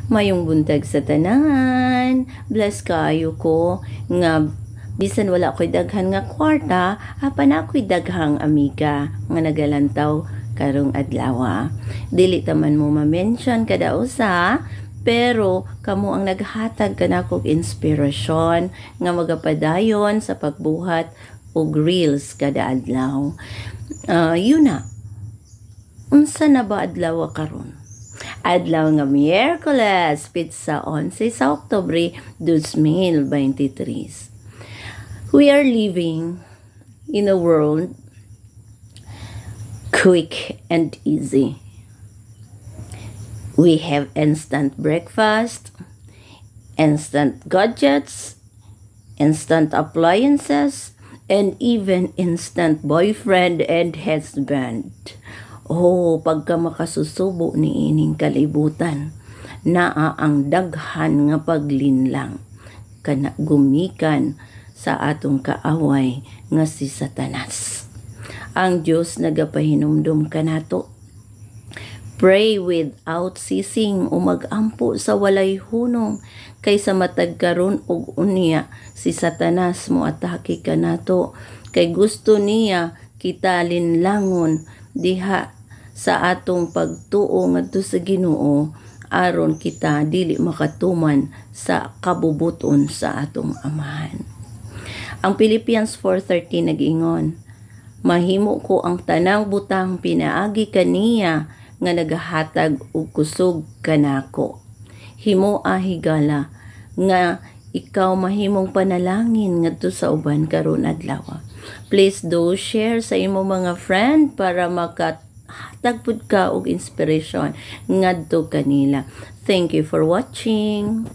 Mayong buntag sa tanan. Bless kaayo ko nga bisan wala ko'y daghan nga kwarta, apan ako'y daghang amiga nga nagalantaw karong adlaw. Dili taman mo ma-mention kada usa, pero kamo ang naghatag kanako og inspirasyon nga magapadayon sa pagbuhat og reels kada adlaw. Yun na. Unsa na ba adlaw karon? Adlaw nga Miyerkules, pitsa 11 sa Oktubre 2023. We are living in a world quick and easy. We have instant breakfast, instant gadgets, instant appliances, and even instant boyfriend and husband. Oh, pagka makasusubo ni ining kalibutan, naa ang daghan nga paglinlang, kana gumikan sa atong kaaway nga si Satanas. Ang Diyos nagapahinumdum kanato. Pray without ceasing o magampo sa walay hunong kaysa matag karon og unya si Satanas mo atake kanato kay gusto niya kita linlangon diha sa atong pagtuo ngadto sa Ginoo aron kita dili makatuman sa kabubuton sa atong amahan. Ang Philippians 4:13 nag-ingon, mahimo ko ang tanang butang pinaagi kaniya nga nagahatag og kusog kanako. Himoa higala nga ikaw mahimong panalangin ngadto sa uban karon adlaw. Please do share sa imo mga friend para makahatag pud ka og inspiration ngadto kanila. Thank you for watching.